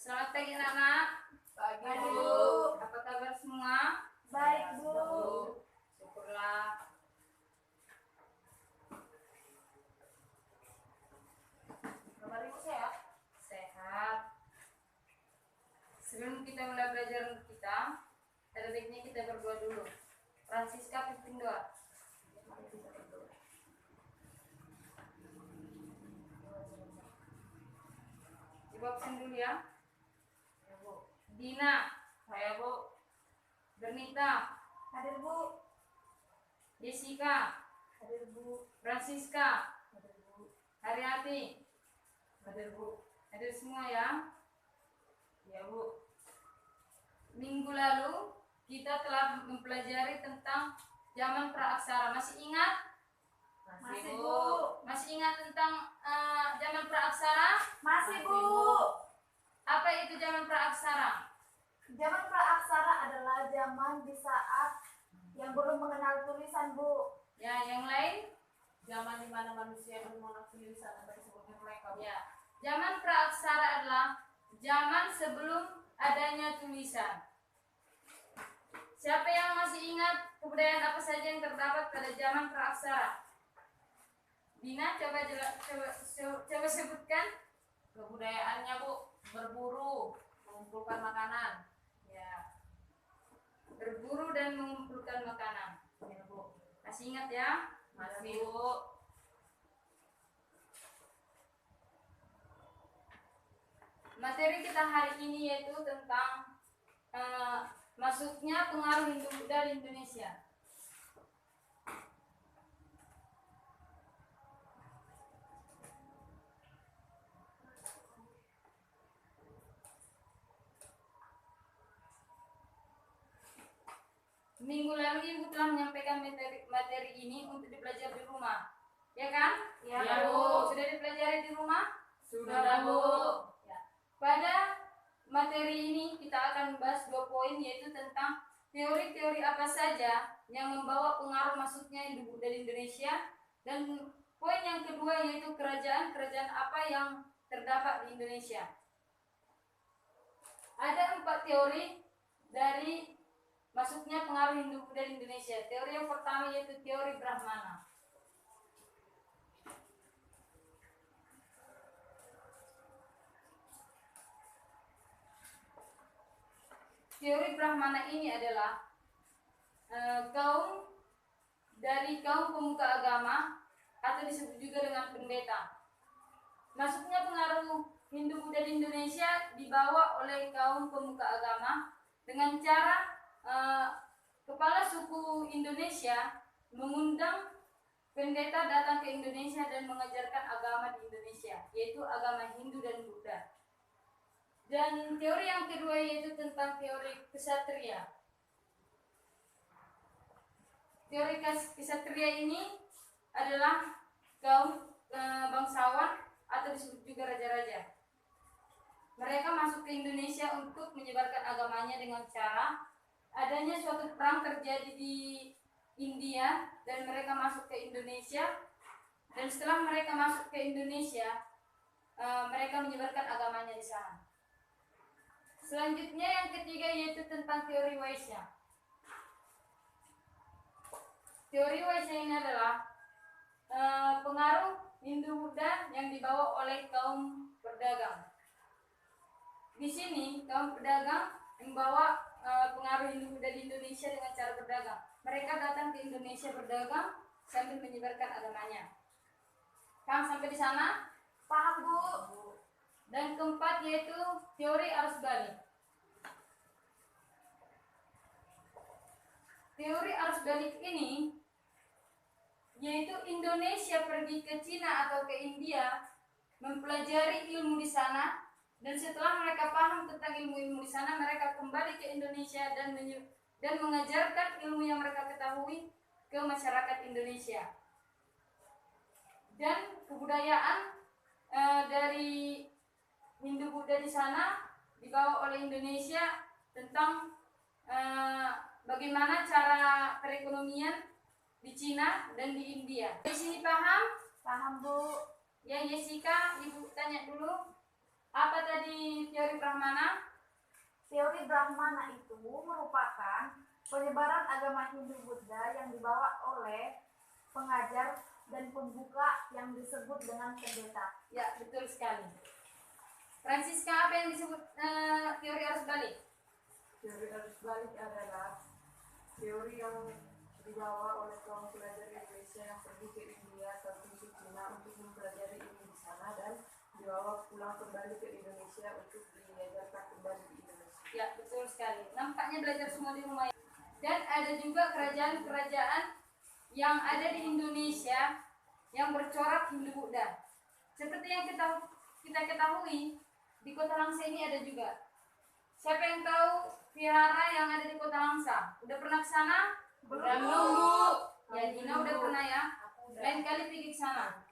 Selamat pagi anak-anak. Pagi, Bu. Apa kabar semua? Baik, Bu. Syukurlah. Kabar Ibu sehat? Sehat. Sebelum kita mulai belajar kita, ada baiknya kita berdoa dulu. Francisca pimpin doa. Ibu absen dulu ya. Ya, Bu. Dina, Saya, Bu. Bernita, Hadir, Bu. Jessica, Hadir, Bu. Francisca, Hadir, Bu. Haryati. Hadir, Bu. Hadir semua ya. Ya, Bu. Minggu lalu kita telah mempelajari tentang zaman praaksara. Masih ingat? Masih, Bu. Masih ingat tentang zaman praaksara? Masih, Bu. Apa itu zaman praaksara? Zaman praaksara adalah zaman di saat yang belum mengenal tulisan, Bu. Ya, yang lain? Zaman di mana manusia belum mengenal tulisan atau disebutnya mereka, Bu. Ya. Zaman praaksara adalah zaman sebelum adanya tulisan. Siapa yang masih ingat kebudayaan apa saja yang terdapat pada zaman praaksara? Dina, coba sebutkan. Kebudayaannya, Bu, berburu, mengumpulkan makanan. Ya. Berburu dan mengumpulkan makanan. Ya, Bu. Masih ingat ya? Masih, Bu. Materi kita hari ini yaitu tentang masuknya pengaruh Hindu-Buddha di Indonesia. Minggu lalu Ibu telah menyampaikan materi ini untuk dipelajari di rumah. Ya kan? Ya, Bu. Sudah dipelajari di rumah? Sudah, Bu. Ya. Pada materi ini kita akan membahas 2 poin, yaitu tentang teori-teori apa saja yang membawa pengaruh masuknya Hindu-Buddha di Indonesia, dan poin yang kedua yaitu kerajaan-kerajaan apa yang terdapat di Indonesia. Ada 4 teori dari masuknya pengaruh Hindu-Buddha di Indonesia. Teori yang pertama yaitu teori Brahmana. Teori Brahmana ini adalah kaum pemuka agama atau disebut juga dengan pendeta. Masuknya pengaruh Hindu-Buddha di Indonesia dibawa oleh kaum pemuka agama dengan cara kepala suku Indonesia mengundang pendeta datang ke Indonesia dan mengajarkan agama di Indonesia, yaitu agama Hindu dan Buddha. Dan teori yang kedua yaitu tentang teori kesatria. Teori kesatria ini adalah kaum bangsawan atau disebut juga raja-raja. Mereka masuk ke Indonesia untuk menyebarkan agamanya dengan cara adanya suatu perang terjadi di India dan mereka masuk ke Indonesia, dan setelah mereka masuk ke Indonesia mereka menyebarkan agamanya di sana. Selanjutnya yang ketiga yaitu tentang teori Waisya. Teori Waisya ini adalah pengaruh Hindu-Buddha yang dibawa oleh kaum berdagang. Di sini kaum pedagang membawa pengaruh Hindu-Buddha di Indonesia dengan cara berdagang. Mereka datang ke Indonesia berdagang sambil menyebarkan agamanya. Paham sampai di sana? Paham, Bu. Dan keempat yaitu teori arus balik. Teori arus balik ini yaitu Indonesia pergi ke Cina atau ke India, mempelajari ilmu di sana, dan setelah mereka paham tentang ilmu-ilmu di sana, mereka kembali ke Indonesia dan mengajarkan ilmu yang mereka ketahui ke masyarakat Indonesia. Dan kebudayaan dari Hindu-Buddha di sana dibawa oleh Indonesia tentang bagaimana cara perekonomian di Cina dan di India. Di sini paham? Paham, Bu. Ya, Jessica, Ibu tanya dulu. Apa tadi teori Brahmana? Teori Brahmana itu merupakan penyebaran agama Hindu-Buddha yang dibawa oleh pengajar dan pembuka yang disebut dengan pendeta. Ya, betul sekali. Francisca, apa yang disebut teori arus balik? Teori arus balik adalah teori yang dibawa oleh kaum pelajar Indonesia yang pergi ke India atau ke Cina untuk mempelajari ilmu di sana dan dibawa pulang kembali ke Indonesia untuk diajarkan kembali di Indonesia. Ya, betul sekali. Nampaknya belajar semua di rumah. Dan ada juga kerajaan-kerajaan yang ada di Indonesia yang bercorak Hindu-Buddha. Seperti yang kita ketahui, di Kota Langsa ini ada juga. Siapa yang tahu vihara yang ada di Kota Langsa? Udah pernah ke sana? Belum. Bu. Ya, Dina udah pernah ya. Lain kali pergi ke sana.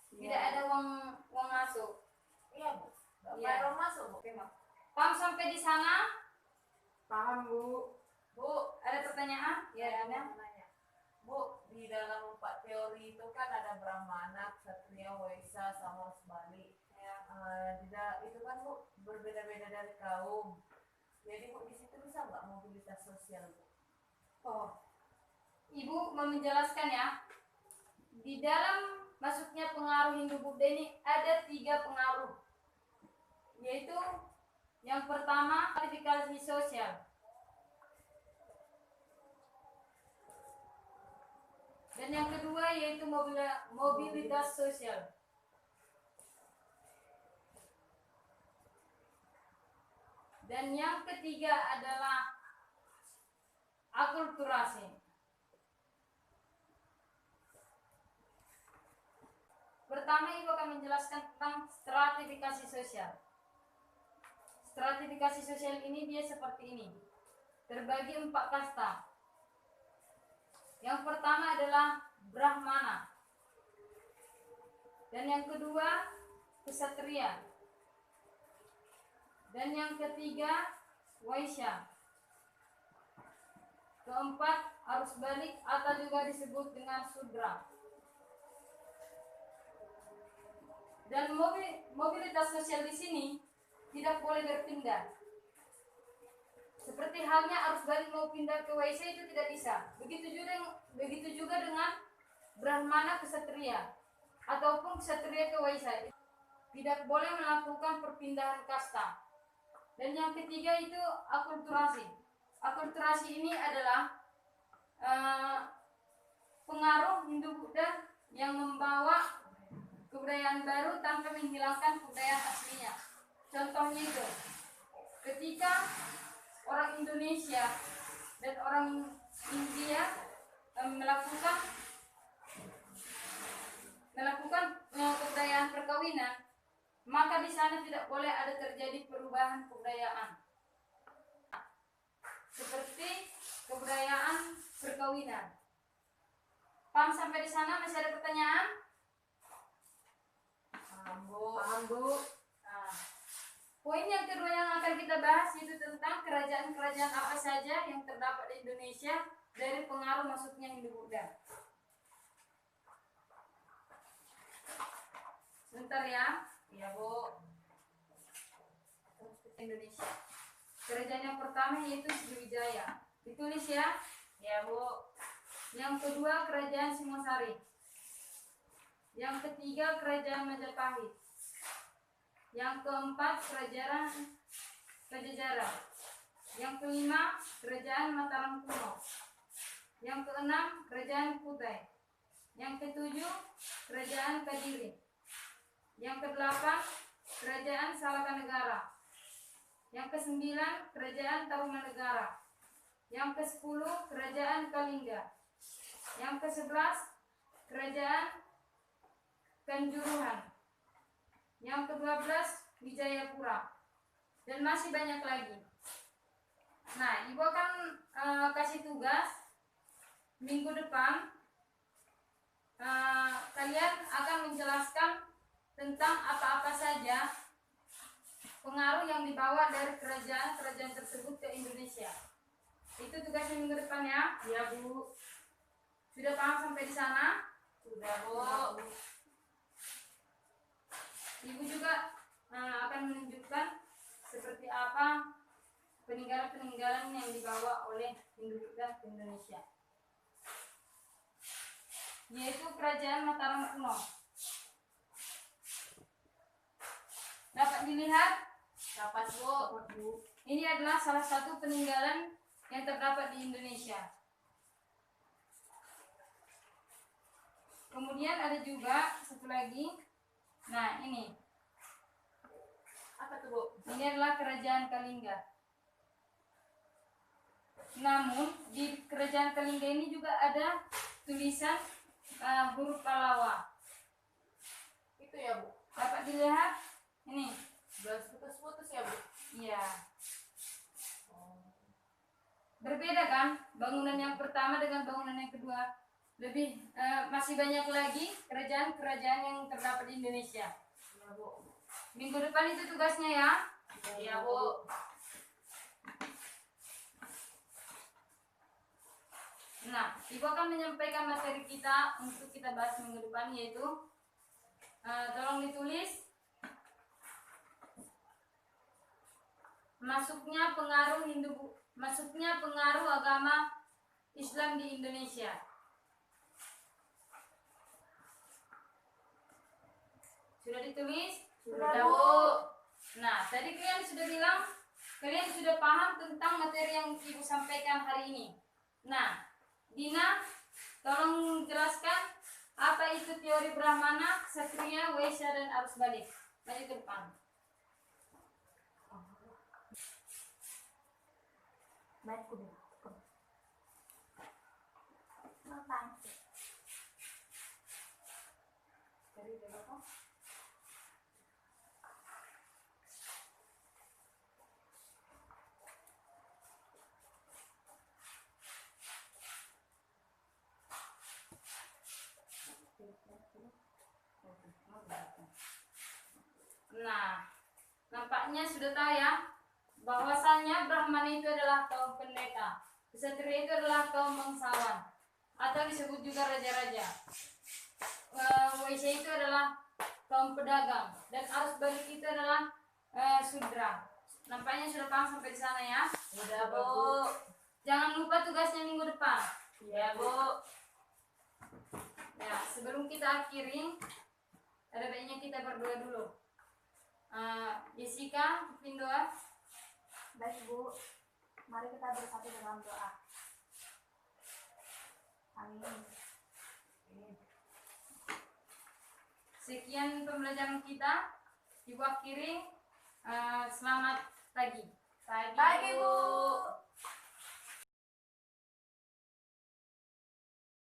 Tidak ada uang masuk. Iya, Bu. Iya. Baru masuk, Bu. Oke, Mak. Paham sampai di sana? Paham, Bu? Bu, ada pertanyaan? Ya, Dina. Bu, di dalam 4 teori itu kan ada Brahmana, Ksatria, Waisya, sama Bali. Ya. Itu kan Bu berbeda-beda dari kaum. Jadi Bu di situ bisa nggak mobilitas sosial Bu? Oh, Ibu mau menjelaskan ya. Di dalam masuknya pengaruh Hindu-Buddha ini ada 3 pengaruh. Yaitu yang pertama, stratifikasi sosial. Dan yang kedua yaitu mobilitas sosial. Dan yang ketiga adalah akulturasi. Pertama, Ibu akan menjelaskan tentang stratifikasi sosial. Stratifikasi sosial ini dia seperti ini. Terbagi 4 kasta. Yang pertama adalah Brahmana. Dan yang kedua Ksatria. Dan yang ketiga Waisya. Keempat arus balik atau juga disebut dengan Sudra. Dan mobilitas sosial di sini tidak boleh berpindah. Seperti halnya arus balik mau pindah ke Waisya itu tidak bisa. Begitu juga dengan Brahmana ke Ksatria ataupun Ksatria ke Waisya. Tidak boleh melakukan perpindahan kasta. Dan yang ketiga itu akulturasi. Akulturasi ini adalah pengaruh Hindu-Buddha yang membawa kebudayaan baru tanpa menghilangkan kebudayaan aslinya. Contohnya itu, ketika orang Indonesia dan orang India melakukan kebudayaan perkawinan, maka di sana tidak boleh ada terjadi perubahan kebudayaan seperti kebudayaan perkawinan. Paham sampai di sana? Masih ada pertanyaan? Paham Bu. Paham, Bu? Nah, poin yang kedua yang akan kita bahas itu tentang kerajaan-kerajaan apa saja yang terdapat di Indonesia dari pengaruh masuknya Hindu-Buddha. Sebentar ya. Iya Bu. Indonesia. Kerajaan yang pertama yaitu Sriwijaya. Ditulis ya. Iya Bu. Yang kedua Kerajaan Singosari. Yang ketiga Kerajaan Majapahit. Yang keempat Kerajaan Pajajaran. Yang kelima Kerajaan Mataram kuno. Yang keenam Kerajaan Kutai. Yang ketujuh Kerajaan Kadiri. Yang kedelapan Kerajaan Salakanegara. Yang kesembilan Kerajaan Tarumanegara. Yang kesepuluh Kerajaan Kalingga. Yang kesebelas Kerajaan Kanjuruhan. Yang ke-12 Wijayapura. Dan masih banyak lagi. Nah, Ibu akan kasih tugas minggu depan. Kalian akan menjelaskan tentang apa-apa saja pengaruh yang dibawa dari kerajaan-kerajaan tersebut ke Indonesia. Itu tugasnya minggu depan ya. Iya, Bu. Sudah paham sampai di sana? Sudah Bu. Ibu juga akan menunjukkan seperti apa peninggalan-peninggalan yang dibawa oleh Hindu Buddha ke Indonesia, yaitu Kerajaan Mataram kuno. Dapat dilihat, Dapat Bu. ini adalah salah satu peninggalan yang terdapat di Indonesia. Kemudian ada juga satu lagi. Nah, ini. Apa tuh Bu? Ini adalah Kerajaan Kalingga. Namun di Kerajaan Kalingga ini juga ada tulisan huruf Pallawa. Itu ya Bu. Dapat dilihat? Ini. Belas putus-putus ya Bu. Iya. Berbeda kan bangunan yang pertama dengan bangunan yang kedua. Lebih masih banyak lagi kerajaan-kerajaan yang terdapat di Indonesia. Iya Bu. Minggu depan itu tugasnya ya. Iya Bu. Nah, Ibu akan menyampaikan materi kita untuk kita bahas minggu depan, yaitu tolong ditulis masuknya pengaruh agama Islam di Indonesia. Sudah ditulis? Sudah, Bu. Nah, tadi kalian sudah bilang kalian sudah paham tentang materi yang Ibu sampaikan hari ini. Nah, Dina, tolong jelaskan apa itu teori Brahmana, Ksatria, Waisya, dan arus balik. Maju ke depan. Baik, udah. Makan. Dari berapa? Nah, nampaknya sudah tahu ya bahwasanya Brahmana itu adalah kaum pendeta, Ksatria itu adalah kaum bangsawan atau disebut juga raja-raja. Waisya itu adalah kaum pedagang, dan arus balik itu adalah sudra. Nampaknya sudah paham sampai di sana ya. Udah Bu. Jangan lupa tugasnya minggu depan. Iya Bu. Ya, sebelum kita akhirin, ada baiknya kita berdoa dulu. Jessica, pimpin doa. Baik Bu, mari kita bersatu dalam doa. Amin. Sekian pembelajaran kita. Ibu akhiri. Selamat pagi. Pagi Bu.